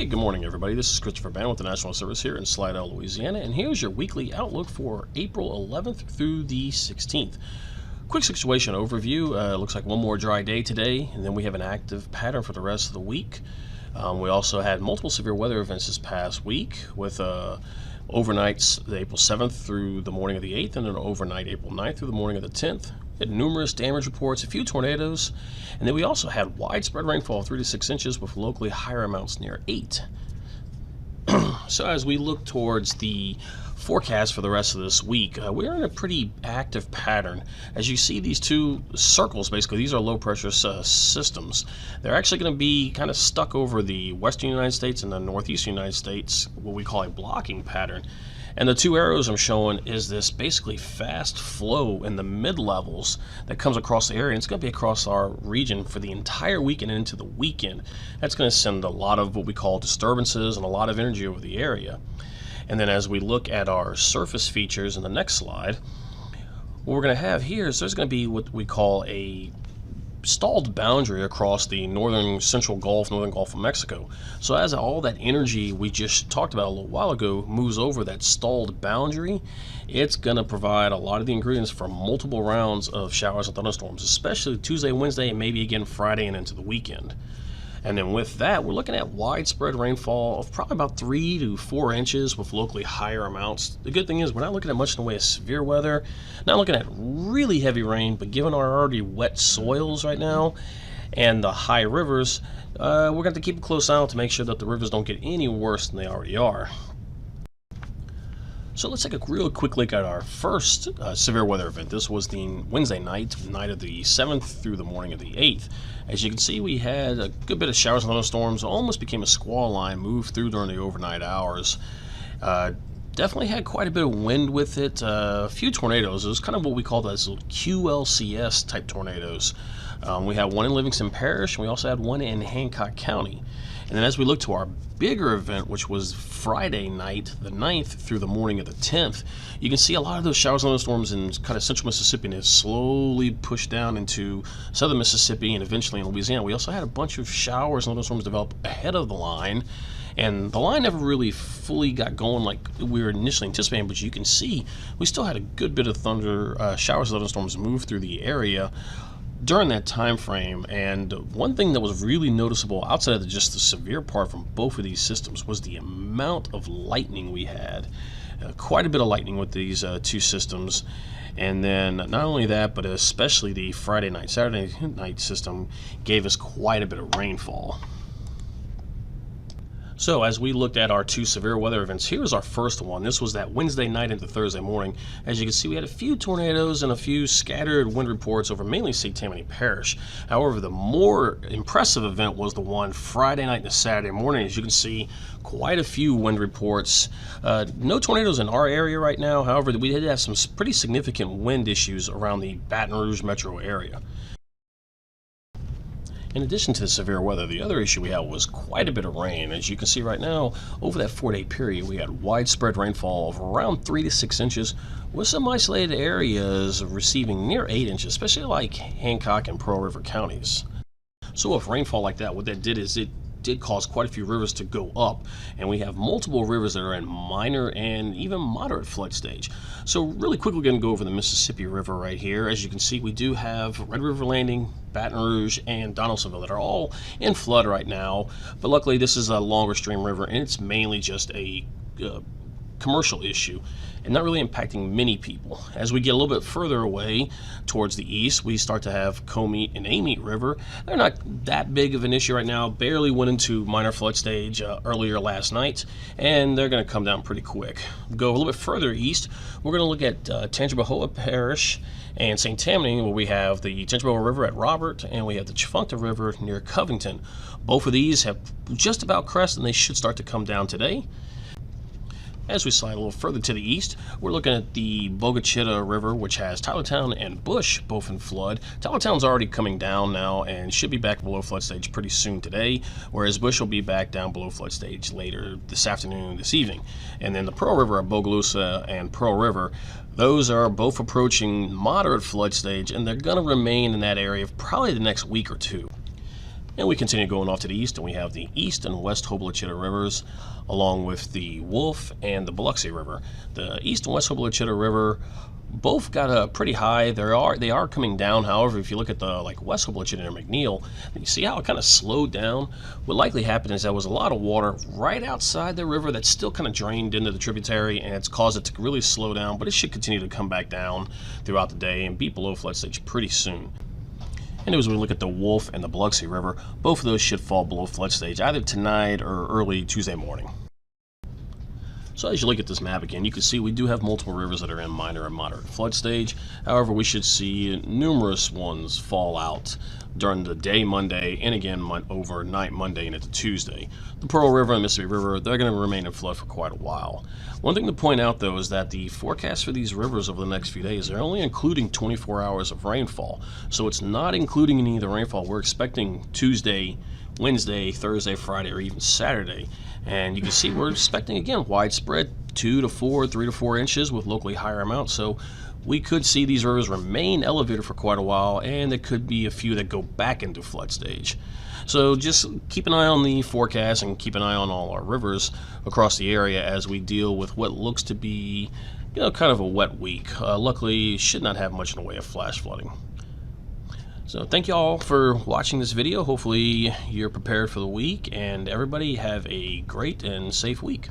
Hey, good morning, everybody. This is Christopher Bann with the National Service here in Slidell, Louisiana, and here's your weekly outlook for April 11th through the 16th. Quick situation overview. Looks like one more dry day today, and then we have an active pattern for the rest of the week. We also had multiple severe weather events this past week with overnights the April 7th through the morning of the 8th, and then overnight April 9th through the morning of the 10th. We had numerous damage reports, a few tornadoes, and then we also had widespread rainfall of 3 to 6 inches with locally higher amounts near 8. So as we look towards the forecast for the rest of this week, we're in a pretty active pattern. As you see, these two circles, basically, these are low pressure systems. They're actually going to be kind of stuck over the western United States and the northeastern United States, what we call a blocking pattern. And the two arrows I'm showing is this basically fast flow in the mid-levels that comes across the area. And it's going to be across our region for the entire weekend and into the weekend. That's going to send a lot of what we call disturbances and a lot of energy over the area. And then as we look at our surface features in the next slide, what we're going to have here is there's going to be what we call a stalled boundary across the northern Gulf of Mexico. So as all that energy we just talked about a little while ago moves over that stalled boundary, it's going to provide a lot of the ingredients for multiple rounds of showers and thunderstorms, especially Tuesday, Wednesday, and maybe again Friday and into the weekend. And then with that, we're looking at widespread rainfall of probably about 3 to 4 inches with locally higher amounts. The good thing is we're not looking at much in the way of severe weather, not looking at really heavy rain, but given our already wet soils right now and the high rivers, we're going to have to keep a close eye out to make sure that the rivers don't get any worse than they already are. So let's take a real quick look at our first severe weather event. This was the Wednesday night of the 7th through the morning of the 8th. As you can see, we had a good bit of showers and thunderstorms. Almost became a squall line, moved through during the overnight hours. Definitely had quite a bit of wind with it. A few tornadoes. It was kind of what we call those QLCS type tornadoes. We had one in Livingston Parish, and we also had one in Hancock County. And then as we look to our bigger event, which was Friday night, the 9th through the morning of the 10th, you can see a lot of those showers and thunderstorms in kind of central Mississippi, and it slowly pushed down into southern Mississippi and eventually in Louisiana. We also had a bunch of showers and thunderstorms develop ahead of the line, and the line never really fully got going like we were initially anticipating, but you can see we still had a good bit of showers and thunderstorms move through the area during that time frame. And one thing that was really noticeable outside of just the severe part from both of these systems was the amount of lightning we had. Quite a bit of lightning with these two systems. And then not only that, but especially the Friday night, Saturday night system gave us quite a bit of rainfall. So as we looked at our two severe weather events, here's our first one. This was that Wednesday night into Thursday morning. As you can see, we had a few tornadoes and a few scattered wind reports over mainly St. Tammany Parish. However, the more impressive event was the one Friday night and Saturday morning. As you can see, quite a few wind reports. No tornadoes in our area right now. However, we did have some pretty significant wind issues around the Baton Rouge metro area. In addition to the severe weather, the other issue we had was quite a bit of rain. As you can see right now, over that 4-day period, we had widespread rainfall of around 3 to 6 inches, with some isolated areas receiving near 8 inches, especially like Hancock and Pearl River counties. So with rainfall like that, what that did is it did cause quite a few rivers to go up, and we have multiple rivers that are in minor and even moderate flood stage. So really quickly, we're going to go over the Mississippi River right here. As you can see, we do have Red River Landing, Baton Rouge, and Donaldsonville that are all in flood right now, but luckily this is a longer stream river, and it's mainly just a commercial issue and not really impacting many people. As we get a little bit further away towards the east, we start to have Comite and Amite River. They're not that big of an issue right now, barely went into minor flood stage earlier last night, and they're going to come down pretty quick. Go a little bit further east, we're going to look at Tangipahoa Parish and St. Tammany, where we have the Tangipahoa River at Robert, and we have the Tchefuncte River near Covington. Both of these have just about crested, and they should start to come down today. As we slide a little further to the east, we're looking at the Bogachita River, which has Tylertown and Bush both in flood. Tylertown's already coming down now and should be back below flood stage pretty soon today, whereas Bush will be back down below flood stage later this afternoon, this evening. And then the Pearl River at Bogalusa and Pearl River, those are both approaching moderate flood stage, and they're going to remain in that area for probably the next week or two. And we continue going off to the east, and we have the East and West Hoboken rivers, along with the Wolf and the Biloxi River. The East and West Hoboken River both got a pretty high. They are coming down. However, if you look at the West Hoboken and McNeil, you see how it kind of slowed down. What likely happened is there was a lot of water right outside the river that still kind of drained into the tributary, and it's caused it to really slow down. But it should continue to come back down throughout the day and be below flood stage pretty soon. And as we look at the Wolf and the Biloxi River, both of those should fall below flood stage either tonight or early Tuesday morning. So as you look at this map again, you can see we do have multiple rivers that are in minor and moderate flood stage. However, we should see numerous ones fall out during the day Monday and again overnight Monday and into Tuesday. The Pearl River and Mississippi River, they're going to remain in flood for quite a while. One thing to point out though is that the forecast for these rivers over the next few days, they're only including 24 hours of rainfall. So it's not including any of the rainfall we're expecting Tuesday, Wednesday, Thursday, Friday, or even Saturday. And you can see we're expecting, again, widespread 2 to 4, 3 to 4 inches with locally higher amounts. So we could see these rivers remain elevated for quite a while, and there could be a few that go back into flood stage. So just keep an eye on the forecast and keep an eye on all our rivers across the area as we deal with what looks to be, kind of a wet week. Luckily, should not have much in the way of flash flooding. So thank you all for watching this video. Hopefully you're prepared for the week, and everybody have a great and safe week.